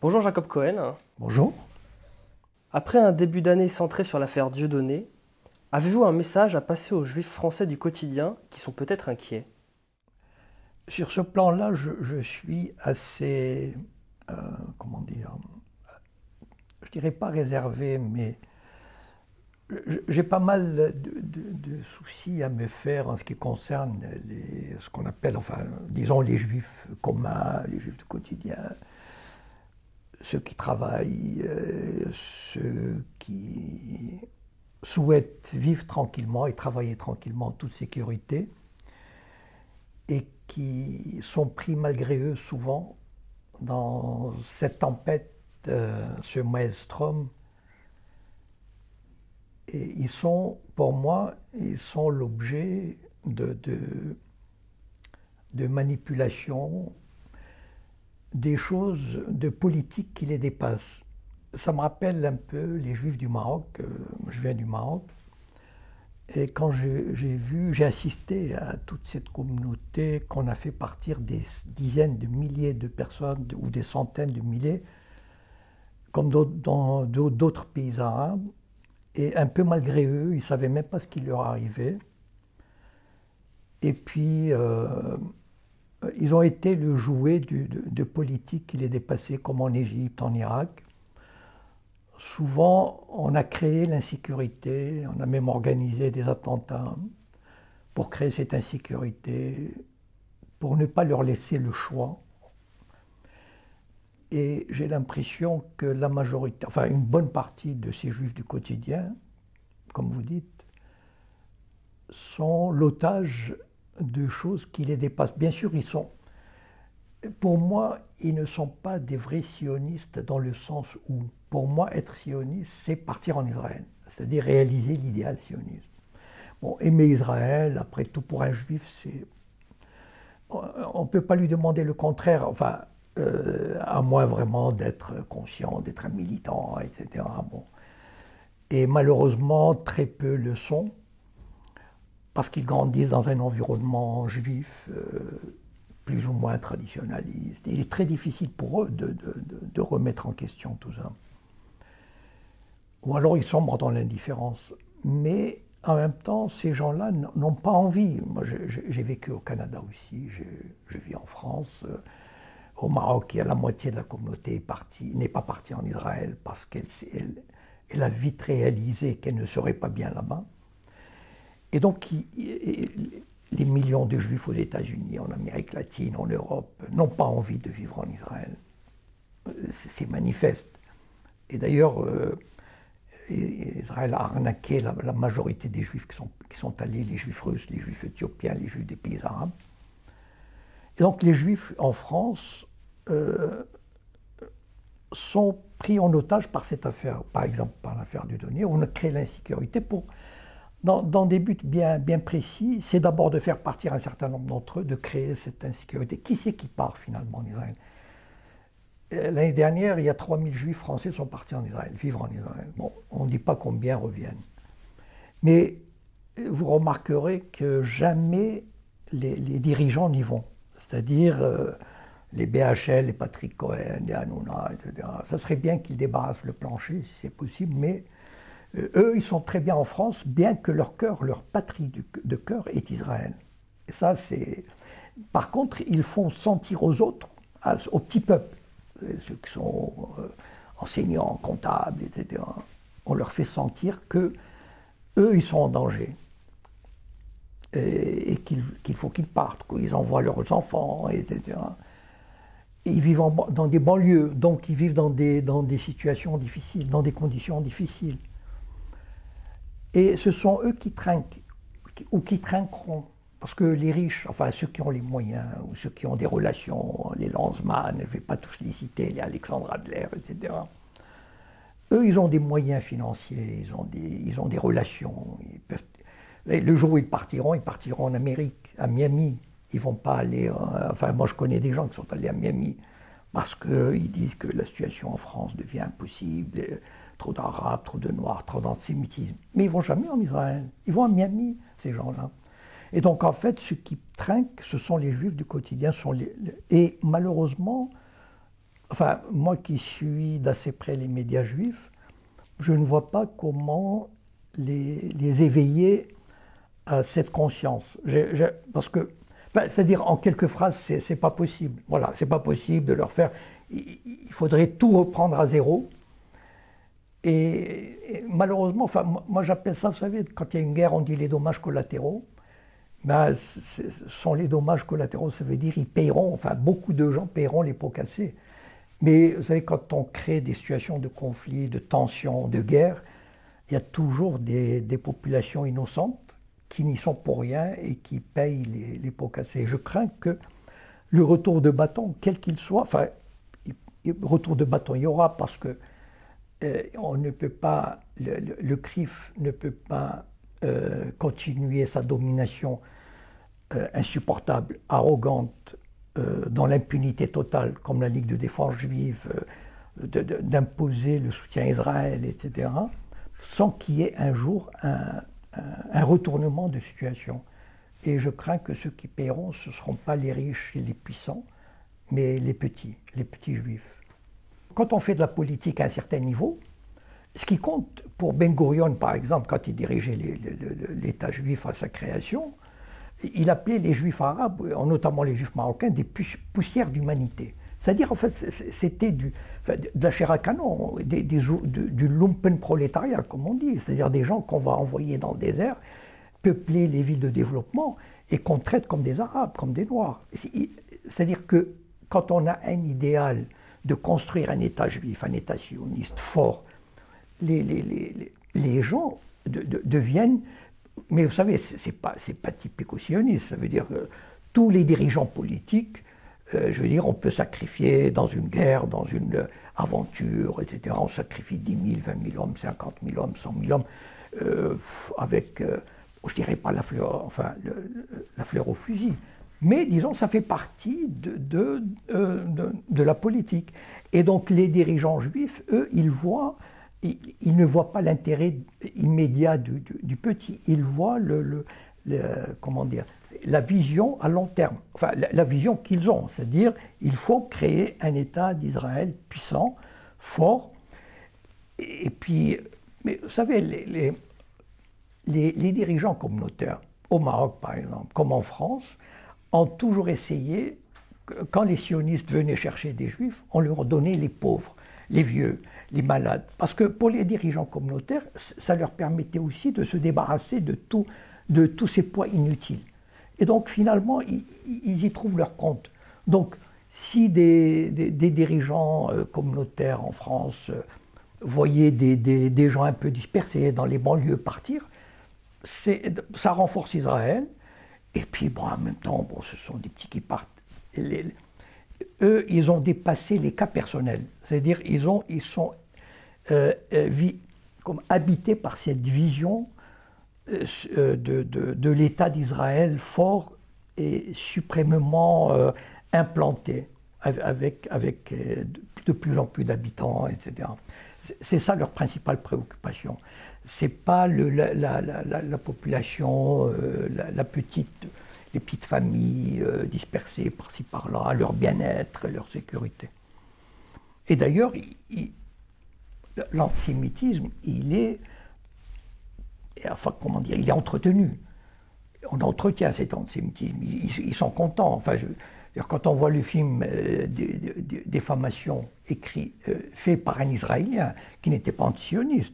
Bonjour Jacob Cohen. Bonjour. Après un début d'année centré sur l'affaire Dieudonné, avez-vous un message à passer aux juifs français du quotidien qui sont peut-être inquiets? Sur ce plan-là, je suis assez, comment dire, je dirais pas réservé, mais j'ai pas mal de soucis à me faire en ce qui concerne ce qu'on appelle, enfin, disons les juifs communs, les juifs du quotidien, ceux qui travaillent, ceux qui souhaitent vivre tranquillement et travailler tranquillement en toute sécurité, et qui sont pris malgré eux souvent dans cette tempête, ce maelstrom. Et ils sont, pour moi, ils sont l'objet de manipulation, des choses de politique qui les dépassent. Ça me rappelle un peu les Juifs du Maroc. Je viens du Maroc. Et quand j'ai assisté à toute cette communauté qu'on a fait partir des dizaines de milliers de personnes ou des centaines de milliers, comme dans d'autres pays arabes, et un peu malgré eux, ils ne savaient même pas ce qui leur arrivait. Et puis, ils ont été le jouet de politiques qui les dépassaient, comme en Égypte, en Irak. Souvent, on a créé l'insécurité, on a même organisé des attentats pour créer cette insécurité, pour ne pas leur laisser le choix. Et j'ai l'impression que la majorité, enfin une bonne partie de ces juifs du quotidien, comme vous dites, sont l'otage de choses qui les dépassent. Bien sûr, pour moi, ils ne sont pas des vrais sionistes dans le sens où, pour moi, être sioniste, c'est partir en Israël, c'est-à-dire réaliser l'idéal sioniste. Bon, aimer Israël, après tout, pour un juif, c'est... On ne peut pas lui demander le contraire, enfin, à moins vraiment d'être conscient, d'être un militant, etc. Bon. Et malheureusement, très peu le sont, parce qu'ils grandissent dans un environnement juif, plus ou moins traditionnaliste. Il est très difficile pour eux de remettre en question tout ça. Ou alors ils sombrent dans l'indifférence. Mais en même temps, ces gens-là n'ont pas envie. Moi, j'ai vécu au Canada aussi, je vis en France. Au Maroc, il y a la moitié de la communauté n'est pas partie en Israël parce qu'elle a vite réalisé qu'elle ne serait pas bien là-bas. Et donc, les millions de juifs aux États-Unis, en Amérique latine, en Europe, n'ont pas envie de vivre en Israël. C'est manifeste. Et d'ailleurs, Israël a arnaqué la majorité des juifs qui sont allés, les juifs russes, les juifs éthiopiens, les juifs des pays arabes. Et donc les juifs en France sont pris en otage par cette affaire, par exemple par l'affaire Dieudonné, où on a créé l'insécurité dans des buts bien précis. C'est d'abord de faire partir un certain nombre d'entre eux, de créer cette insécurité. Qui c'est qui part finalement en Israël? L'année dernière, il y a 3000 juifs français qui sont partis en Israël, vivre en Israël. Bon, on ne dit pas combien reviennent. Mais vous remarquerez que jamais les dirigeants n'y vont. C'est-à-dire les BHL, les Patrick Cohen, les Hanouna, etc. Ça serait bien qu'ils débarrassent le plancher, si c'est possible, mais eux, ils sont très bien en France, bien que leur cœur, leur patrie de cœur est Israël. Et ça, c'est... Par contre, ils font sentir aux autres, au petit peuple, ceux qui sont enseignants, comptables, etc., on leur fait sentir que eux, ils sont en danger. Et qu'il faut qu'ils partent, qu'ils envoient leurs enfants, etc. Et ils vivent dans des banlieues, donc ils vivent dans des situations difficiles, dans des conditions difficiles. Et ce sont eux qui trinquent, ou qui trinqueront. Parce que les riches, enfin ceux qui ont les moyens, ou ceux qui ont des relations, les Lanzmann, je ne vais pas tous les citer, les Alexandre Adler, etc. Eux, ils ont des moyens financiers, ils ont des relations. Le jour où ils partiront en Amérique, à Miami. Ils ne vont pas aller... enfin, moi, je connais des gens qui sont allés à Miami parce qu'ils disent que la situation en France devient impossible, trop d'Arabes, trop de Noirs, trop d'antisémitisme. Mais ils ne vont jamais en Israël. Ils vont à Miami, ces gens-là. Et donc, en fait, ceux qui trinquent, ce sont les Juifs du quotidien. Et malheureusement, Enfin, moi qui suis d'assez près les médias juifs, je ne vois pas comment les éveiller à cette conscience. Parce que, enfin, c'est-à-dire en quelques phrases, c'est pas possible. Voilà, c'est pas possible de leur faire. Il faudrait tout reprendre à zéro. Et malheureusement, enfin, moi j'appelle ça, vous savez, quand il y a une guerre, on dit les dommages collatéraux. Ben, ce sont les dommages collatéraux, ça veut dire ils paieront, enfin beaucoup de gens paieront les pots cassés. Mais vous savez, quand on crée des situations de conflit, de tension, de guerre, il y a toujours des populations innocentes qui n'y sont pour rien et qui payent les pots cassés. Je crains que le retour de bâton, quel qu'il soit, enfin, retour de bâton il y aura parce que on ne peut pas, le CRIF ne peut pas continuer sa domination insupportable, arrogante, dans l'impunité totale, comme la Ligue de défense juive, d'imposer le soutien à Israël, etc., sans qu'il y ait un jour un retournement de situation. Et je crains que ceux qui paieront, ce ne seront pas les riches et les puissants, mais les petits juifs. Quand on fait de la politique à un certain niveau, ce qui compte pour Ben Gurion, par exemple, quand il dirigeait l'État juif à sa création, il appelait les juifs arabes, notamment les juifs marocains, des poussières d'humanité. C'est-à-dire, en fait, c'était de la chair à canon, du lumpenprolétariat, comme on dit, c'est-à-dire des gens qu'on va envoyer dans le désert, peupler les villes de développement et qu'on traite comme des Arabes, comme des Noirs. C'est-à-dire que quand on a un idéal de construire un État juif, un État sioniste fort, les gens deviennent... Mais vous savez, c'est pas typico-sioniste, ça veut dire que tous les dirigeants politiques, je veux dire, on peut sacrifier dans une guerre, dans une aventure, etc. On sacrifie 10 000, 20 000 hommes, 50 000 hommes, 100 000 hommes, avec, je dirais pas la fleur, enfin, la fleur au fusil. Mais disons, ça fait partie de la politique. Et donc les dirigeants juifs, eux, ils ne voient pas l'intérêt immédiat du petit, ils voient comment dire, la vision à long terme, enfin la vision qu'ils ont, c'est-à-dire il faut créer un État d'Israël puissant, fort, et puis, mais vous savez, les dirigeants communautaires, au Maroc par exemple, comme en France, ont toujours essayé, quand les sionistes venaient chercher des juifs, on leur donnait les pauvres, les vieux, les malades. Parce que pour les dirigeants communautaires, ça leur permettait aussi de se débarrasser de tous ces poids inutiles. Et donc finalement, ils y trouvent leur compte. Donc si des dirigeants communautaires en France voyaient des gens un peu dispersés dans les banlieues partir, ça renforce Israël. Et puis bon, en même temps, bon, ce sont des petits qui partent. Eux, ils ont dépassé les cas personnels. C'est-à-dire, ils sont comme habités par cette vision de l'État d'Israël fort et suprêmement implanté, avec de plus en plus d'habitants, etc. C'est ça leur principale préoccupation. C'est pas la population, les petites familles dispersées par-ci par-là, leur bien-être, leur sécurité. Et d'ailleurs, l'antisémitisme, il est entretenu. On entretient cet antisémitisme. Ils sont contents. Enfin, quand on voit le film Diffamation fait par un Israélien qui n'était pas antisioniste,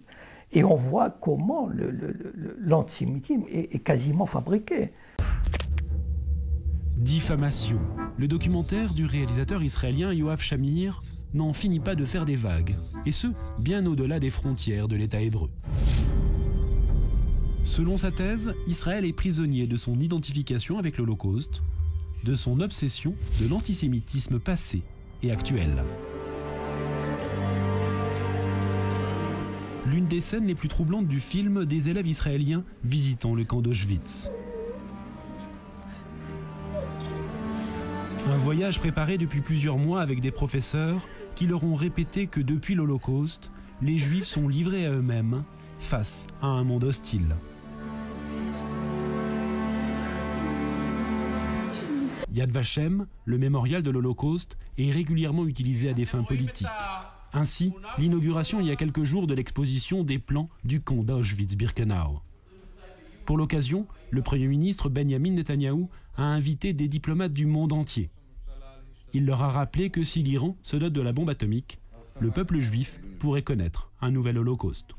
et on voit comment l'antisémitisme est quasiment fabriqué. Diffamation. Le documentaire du réalisateur israélien Yoav Shamir n'en finit pas de faire des vagues, et ce, bien au-delà des frontières de l'État hébreu. Selon sa thèse, Israël est prisonnier de son identification avec l'Holocauste, de son obsession de l'antisémitisme passé et actuel. L'une des scènes les plus troublantes du film, des élèves israéliens visitant le camp d'Auschwitz. Un voyage préparé depuis plusieurs mois avec des professeurs qui leur ont répété que depuis l'Holocauste, les Juifs sont livrés à eux-mêmes face à un monde hostile. Yad Vashem, le mémorial de l'Holocauste, est régulièrement utilisé à des fins politiques. Ainsi, l'inauguration il y a quelques jours de l'exposition des plans du camp d'Auschwitz-Birkenau. Pour l'occasion, le Premier ministre Benjamin Netanyahou a invité des diplomates du monde entier. Il leur a rappelé que si l'Iran se dote de la bombe atomique, le peuple juif pourrait connaître un nouvel Holocauste.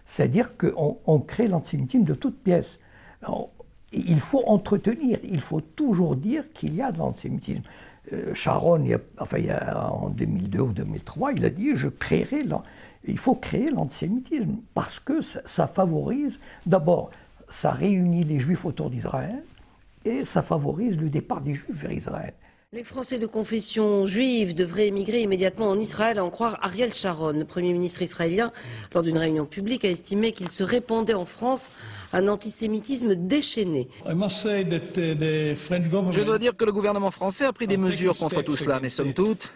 C'est-à-dire qu'on crée l'antisémitisme de toutes pièces. Alors, il faut entretenir, il faut toujours dire qu'il y a de l'antisémitisme. Sharon, en 2002 ou 2003, il a dit il faut créer l'antisémitisme parce que ça favorise, d'abord, ça réunit les Juifs autour d'Israël et ça favorise le départ des Juifs vers Israël. Les Français de confession juive devraient émigrer immédiatement en Israël, à en croire Ariel Sharon. Le Premier ministre israélien, lors d'une réunion publique, a estimé qu'il se répandait en France un antisémitisme déchaîné. Je dois dire que le gouvernement français a pris des mesures contre tout cela, mais somme toute,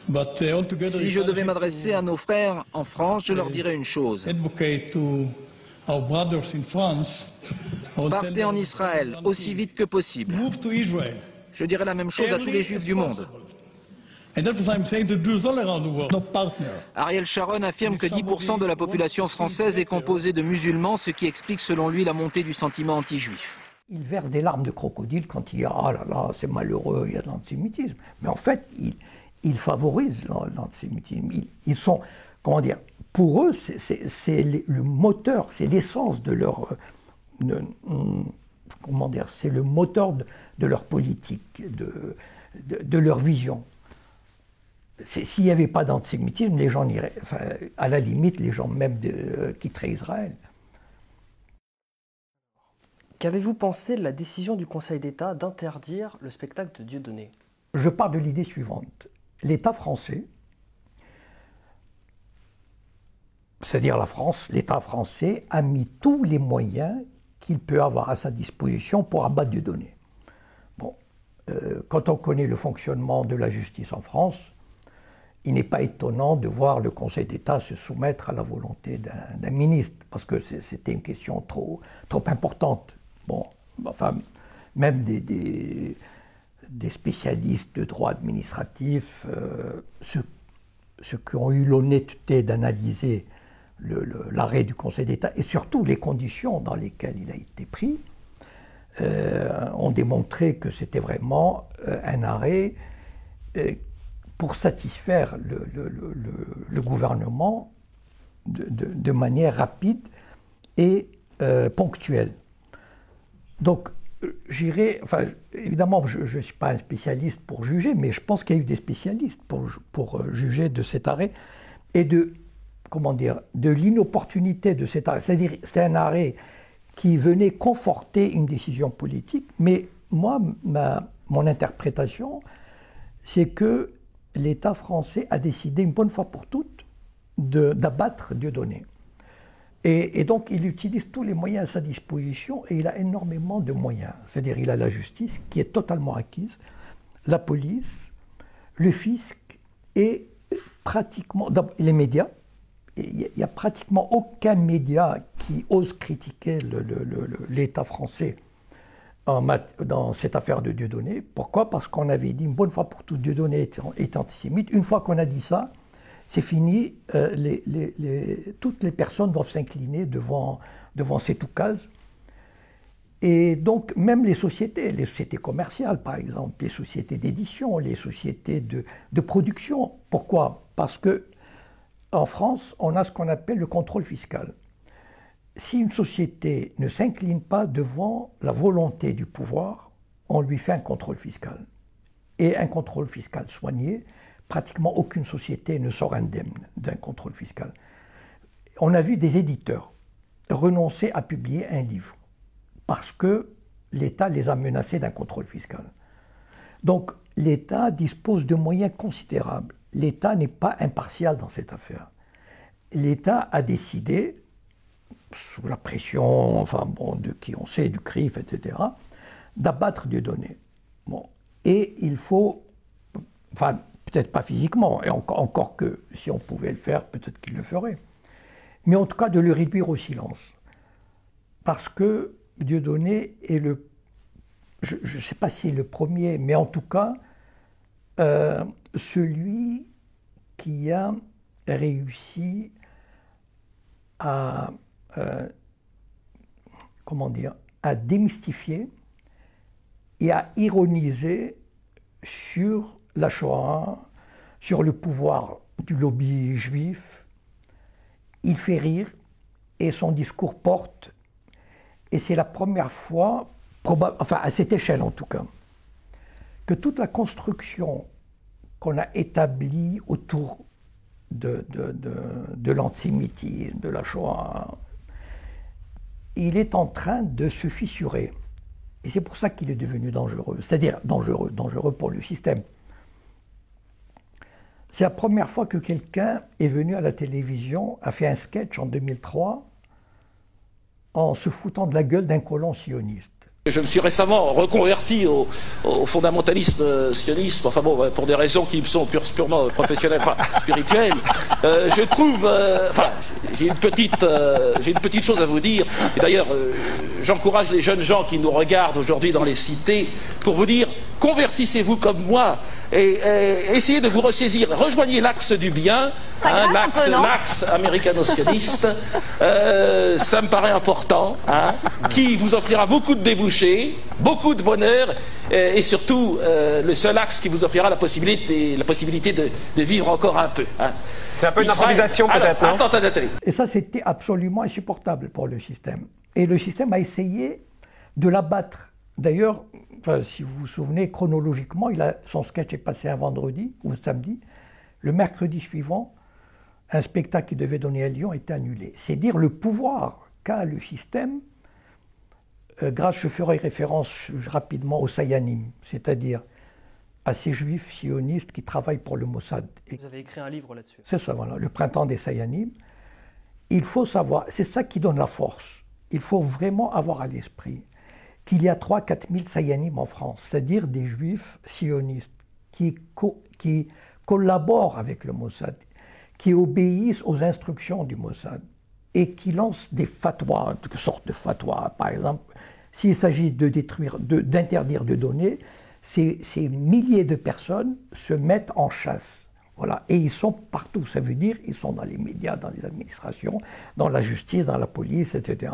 si je devais m'adresser à nos frères en France, je leur dirais une chose. Partez en Israël aussi vite que possible. Je dirais la même chose à tous les Juifs du monde. Ariel Sharon affirme que 10% de la population française est composée de musulmans, ce qui explique selon lui la montée du sentiment anti-juif. Il verse des larmes de crocodile quand il y a « ah là là, c'est malheureux, il y a de l'antisémitisme ». Mais en fait, il favorise l'antisémitisme. Ils sont, comment dire, pour eux, c'est le moteur, c'est l'essence de leur... comment dire, c'est le moteur de leur politique, de leur vision. S'il n'y avait pas d'antisémitisme, les gens iraient, enfin, à la limite, les gens même quitteraient Israël. Qu'avez-vous pensé de la décision du Conseil d'État d'interdire le spectacle de Dieudonné? Je pars de l'idée suivante. L'État français, c'est-à-dire la France, l'État français a mis tous les moyens qu'il peut avoir à sa disposition pour abattre Dieudonné. Bon, quand on connaît le fonctionnement de la justice en France, il n'est pas étonnant de voir le Conseil d'État se soumettre à la volonté d'un ministre, parce que c'était une question trop importante. Bon, enfin, même des spécialistes de droit administratif, ceux qui ont eu l'honnêteté d'analyser l'arrêt du Conseil d'État et surtout les conditions dans lesquelles il a été pris, ont démontré que c'était vraiment un arrêt pour satisfaire le gouvernement de manière rapide et ponctuelle. Donc, enfin, évidemment, je ne suis pas un spécialiste pour juger, mais je pense qu'il y a eu des spécialistes pour juger de cet arrêt et comment dire, de l'inopportunité de cet arrêt. C'est-à-dire, c'est un arrêt qui venait conforter une décision politique, mais moi, mon interprétation, c'est que l'État français a décidé une bonne fois pour toutes d'abattre Dieudonné. Et donc, il utilise tous les moyens à sa disposition et il a énormément de moyens. C'est-à-dire, il a la justice qui est totalement acquise, la police, le fisc et pratiquement les médias. Il n'y a pratiquement aucun média qui ose critiquer l'État français dans cette affaire de Dieudonné. Pourquoi? Parce qu'on avait dit une bonne fois pour toutes, Dieudonné est antisémite. Une fois qu'on a dit ça, c'est fini. Toutes les personnes doivent s'incliner devant cet oukase. Et donc, même les sociétés commerciales, par exemple, les sociétés d'édition, les sociétés de production. Pourquoi? Parce que en France, on a ce qu'on appelle le contrôle fiscal. Si une société ne s'incline pas devant la volonté du pouvoir, on lui fait un contrôle fiscal. Et un contrôle fiscal soigné, pratiquement aucune société ne sort indemne d'un contrôle fiscal. On a vu des éditeurs renoncer à publier un livre parce que l'État les a menacés d'un contrôle fiscal. Donc l'État dispose de moyens considérables. L'État n'est pas impartial dans cette affaire. L'État a décidé, sous la pression, enfin bon, de qui on sait, du CRIF, etc., d'abattre Dieudonné. Bon. Et il faut, enfin peut-être pas physiquement, et encore que si on pouvait le faire, peut-être qu'il le ferait, mais en tout cas de le réduire au silence. Parce que Dieudonné est je ne sais pas si le premier, mais en tout cas, celui qui a réussi à, comment dire, à démystifier et à ironiser sur la Shoah, sur le pouvoir du lobby juif. Il fait rire et son discours porte. Et c'est la première fois, enfin à cette échelle en tout cas, que toute la construction qu'on a établie autour de l'antisémitisme, de la Shoah, il est en train de se fissurer. Et c'est pour ça qu'il est devenu dangereux, c'est-à-dire dangereux pour le système. C'est la première fois que quelqu'un est venu à la télévision, a fait un sketch en 2003, en se foutant de la gueule d'un colon sioniste. Je me suis récemment reconverti au fondamentalisme sionisme, enfin bon, pour des raisons qui me sont purement professionnelles, enfin spirituelles. Je trouve, enfin, j'ai une petite chose à vous dire. Et d'ailleurs, j'encourage les jeunes gens qui nous regardent aujourd'hui dans les cités pour vous dire, convertissez-vous comme moi et essayez de vous ressaisir. Rejoignez l'axe du bien, hein, l'axe américano-sioniste. Ça me paraît important, hein, qui vous offrira beaucoup de débouchés, beaucoup de bonheur, et surtout le seul axe qui vous offrira la possibilité de vivre encore un peu. Hein. C'est un peu une improvisation peut-être, non ? Attends, Nathalie. Et ça, c'était absolument insupportable pour le système. Et le système a essayé de l'abattre. D'ailleurs, enfin, si vous vous souvenez, chronologiquement, son sketch est passé un vendredi ou un samedi. Le mercredi suivant, un spectacle qui devait donner à Lyon a été annulé. C'est dire le pouvoir qu'a le système. Grâce, je ferai référence rapidement aux Sayanim, c'est-à-dire à ces juifs sionistes qui travaillent pour le Mossad. Vous avez écrit un livre là-dessus. C'est ça, voilà, le printemps des Sayanim. Il faut savoir, c'est ça qui donne la force. Il faut vraiment avoir à l'esprit qu'il y a 3 000 à 4 000 Sayanim en France, c'est-à-dire des juifs sionistes qui collaborent avec le Mossad, qui obéissent aux instructions du Mossad et qui lancent des fatwas, toutes sortes de fatwas. Par exemple, s'il s'agit d'interdire de donner, ces milliers de personnes se mettent en chasse. Voilà. Et ils sont partout, ça veut dire ils sont dans les médias, dans les administrations, dans la justice, dans la police, etc.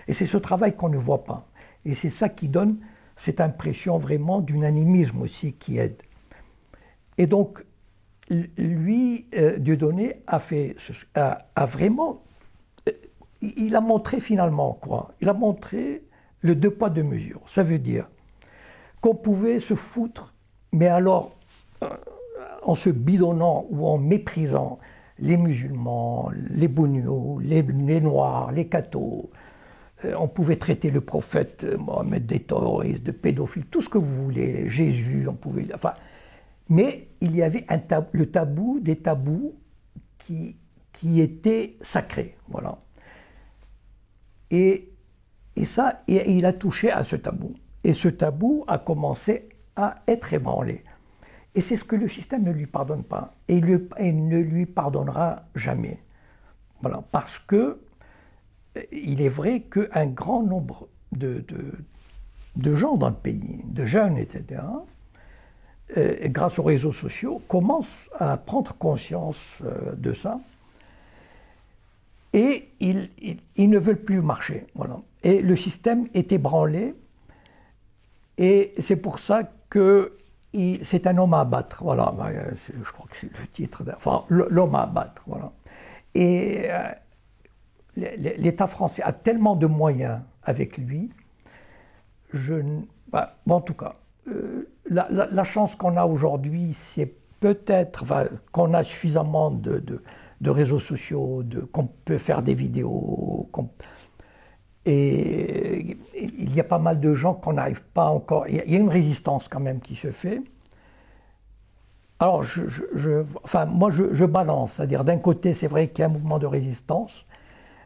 Et c'est ce travail qu'on ne voit pas. Et c'est ça qui donne cette impression vraiment d'unanimisme aussi qui aide. Et donc, lui, Dieudonné, a vraiment... Il a montré finalement quoi? Il a montré le 2 poids 2 mesures. Ça veut dire qu'on pouvait se foutre, mais alors en se bidonnant ou en méprisant les musulmans, les bougnots, les noirs, les cathos. On pouvait traiter le prophète Mohammed de terroriste, de pédophile, tout ce que vous voulez, Jésus, on pouvait... Enfin, mais il y avait le tabou des tabous qui étaient sacrés, voilà. Et il a touché à ce tabou. Et ce tabou a commencé à être ébranlé. Et c'est ce que le système ne lui pardonne pas. Et il ne lui pardonnera jamais. Voilà, parce que il est vrai qu'un grand nombre de gens dans le pays, de jeunes, etc., grâce aux réseaux sociaux, commencent à prendre conscience de ça. Et ils ne veulent plus marcher. Voilà. Et le système est ébranlé. Et c'est pour ça que c'est un homme à abattre. Voilà. Je crois que c'est le titre. Enfin, l'homme à abattre. Voilà. Et l'État français a tellement de moyens avec lui. En tout cas, la chance qu'on a aujourd'hui, c'est peut-être qu'on a suffisamment de réseaux sociaux, qu'on peut faire des vidéos. Et il y a pas mal de gens qu'on n'arrive pas encore... Il y a une résistance quand même qui se fait. Alors, moi, je balance. C'est-à-dire, d'un côté, c'est vrai qu'il y a un mouvement de résistance,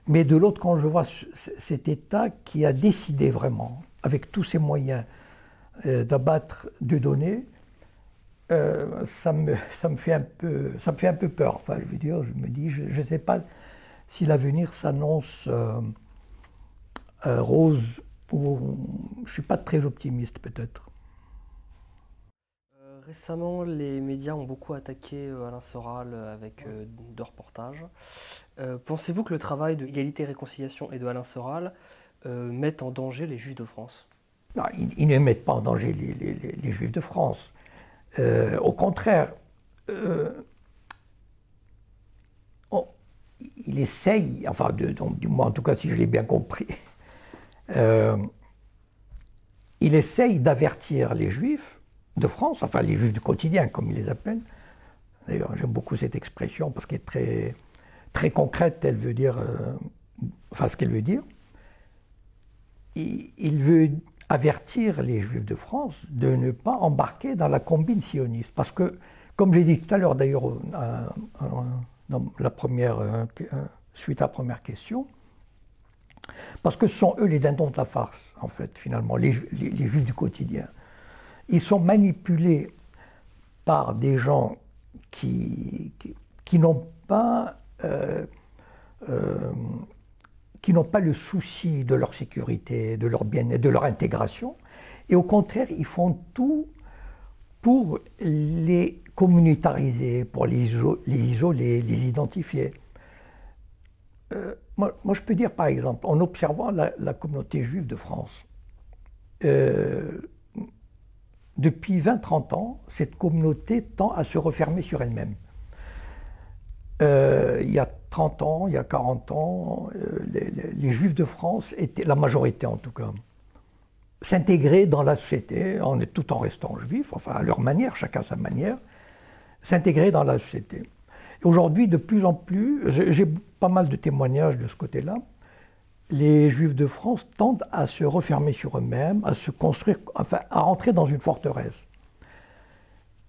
mais de l'autre, quand je vois cet État qui a décidé vraiment, avec tous ses moyens, d'abattre Dieudonné, ça me fait un peu peur. Enfin, je veux dire, je me dis, je ne sais pas si l'avenir s'annonce rose je ne suis pas très optimiste peut-être. Récemment, les médias ont beaucoup attaqué Alain Soral avec deux reportages. Pensez-vous que le travail de Égalité et Réconciliation et de Alain Soral mette en danger les Juifs de France? Non, ils ne mettent pas en danger les Juifs de France. Au contraire, il essaye, enfin, du moins en tout cas si je l'ai bien compris, il essaye d'avertir les Juifs de France, enfin les Juifs du quotidien comme ils les appellent. D'ailleurs j'aime beaucoup cette expression parce qu'elle est très, très concrète, elle veut dire, enfin ce qu'elle veut dire. Il veut avertir les Juifs de France de ne pas embarquer dans la combine sioniste. Parce que, comme j'ai dit tout à l'heure d'ailleurs dans la première, suite à la première question, parce que ce sont eux les dindons de la farce, en fait, finalement, les Juifs du quotidien. Ils sont manipulés par des gens qui n'ont pas le souci de leur sécurité, de leur bien-être, de leur intégration, et au contraire, ils font tout pour les communautariser, pour les isoler, les identifier. Moi, je peux dire, par exemple, en observant la communauté juive de France, depuis 20-30 ans, cette communauté tend à se refermer sur elle-même. Il y a 30 ans, il y a 40 ans, les Juifs de France étaient, la majorité en tout cas, s'intégraient dans la société, tout en restant juifs, enfin à leur manière, chacun sa manière, s'intégrer dans la société. Aujourd'hui, de plus en plus, j'ai pas mal de témoignages de ce côté-là, les Juifs de France tendent à se refermer sur eux-mêmes, à se construire, enfin à rentrer dans une forteresse.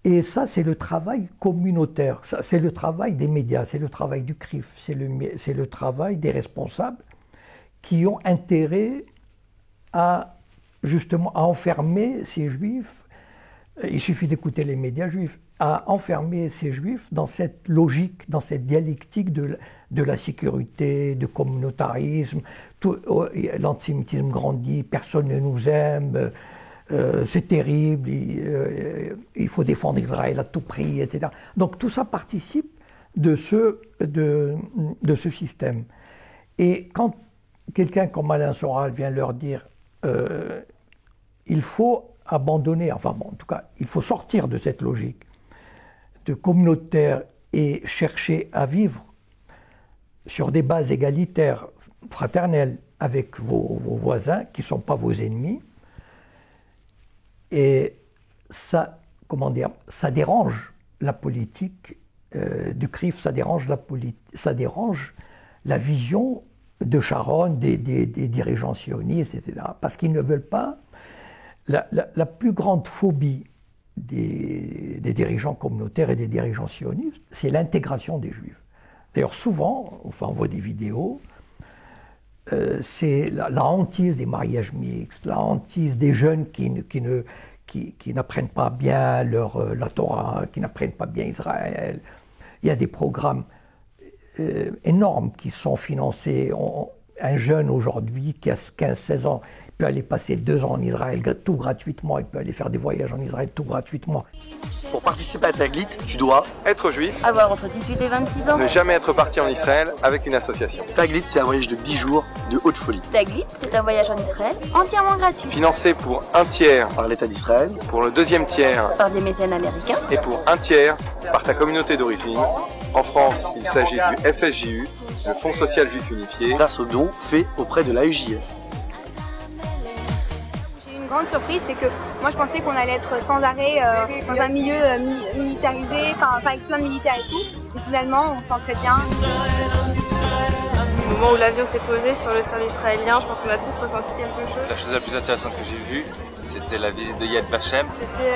Et ça, c'est le travail communautaire, c'est le travail des médias, c'est le travail du CRIF, c'est le travail des responsables qui ont intérêt à, justement, à enfermer ces Juifs, il suffit d'écouter les médias juifs, à enfermer ces Juifs dans cette logique, dans cette dialectique de la sécurité, du communautarisme, l'antisémitisme grandit, personne ne nous aime, c'est terrible, il faut défendre Israël à tout prix, etc. Donc tout ça participe de ce système. Et quand quelqu'un comme Alain Soral vient leur dire il faut abandonner, enfin bon, en tout cas, il faut sortir de cette logique de communautaire et chercher à vivre sur des bases égalitaires, fraternelles, avec vos voisins qui ne sont pas vos ennemis. Et ça, comment dire, ça dérange la politique du CRIF, ça dérange la vision de Sharon, des dirigeants sionistes, etc. Parce qu'ils ne veulent pas. La plus grande phobie des dirigeants communautaires et des dirigeants sionistes, c'est l'intégration des Juifs. D'ailleurs, souvent, enfin, on voit des vidéos, c'est la hantise des mariages mixtes, la hantise des jeunes qui n'apprennent pas bien la Torah, qui n'apprennent pas bien Israël. Il y a des programmes énormes qui sont financés. Un jeune aujourd'hui qui a 15-16 ans peut aller passer 2 ans en Israël tout gratuitement, il peut aller faire des voyages en Israël tout gratuitement. Pour participer à Taglit, tu dois être juif, avoir entre 18 et 26 ans, ne jamais être parti en Israël avec une association. Taglit, c'est un voyage de 10 jours de haute folie. Taglit, c'est un voyage en Israël entièrement gratuit. Financé pour 1/3 par l'État d'Israël, pour le 2e tiers par des mécènes américains et pour 1/3 par ta communauté d'origine. En France, il s'agit du FSJU, le Fonds social juif unifié, grâce aux dons faits auprès de l'AEJF. J'ai eu une grande surprise, c'est que moi je pensais qu'on allait être sans arrêt dans un milieu militarisé, enfin avec plein de militaires et tout. Et finalement, on se sent très bien. Au moment où l'avion s'est posé sur le sol israélien, je pense qu'on a tous ressenti quelque chose. La chose la plus intéressante que j'ai vue, c'était la visite de Yad Vashem. C'était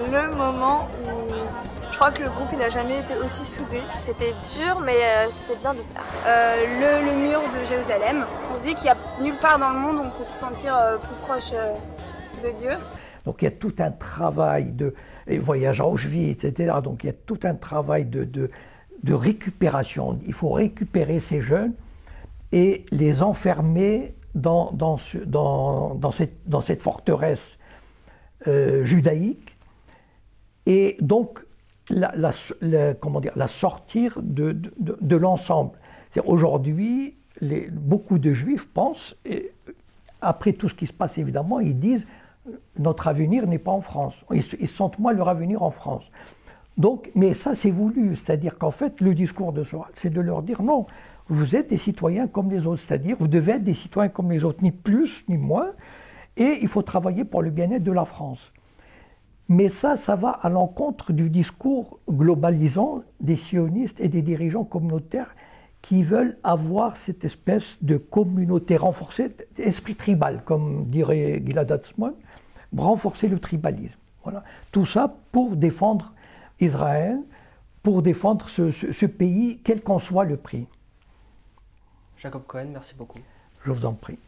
le moment où je crois que le groupe il a jamais été aussi soudé. C'était dur, mais c'était bien de faire. Le mur de Jérusalem. On se dit qu'il n'y a nulle part dans le monde où on peut se sentir plus proche de Dieu. Donc il y a tout un travail de voyage à Auschwitz, etc. Donc il y a tout un travail de récupération. Il faut récupérer ces jeunes et les enfermer dans cette forteresse judaïque, et donc la sortir de l'ensemble. Aujourd'hui, beaucoup de Juifs pensent, et après tout ce qui se passe évidemment, ils disent notre avenir n'est pas en France. Ils sentent moins leur avenir en France. Donc, mais ça c'est voulu, c'est-à-dire qu'en fait le discours de Soral, c'est de leur dire non, vous êtes des citoyens comme les autres, c'est-à-dire vous devez être des citoyens comme les autres, ni plus ni moins, et il faut travailler pour le bien-être de la France. Mais ça va à l'encontre du discours globalisant des sionistes et des dirigeants communautaires qui veulent avoir cette espèce de communauté renforcée, esprit tribal, comme dirait Gilad Atzmon, renforcer le tribalisme. Voilà. Tout ça pour défendre Israël, pour défendre ce pays, quel qu'en soit le prix. Jacob Cohen, merci beaucoup. Je vous en prie.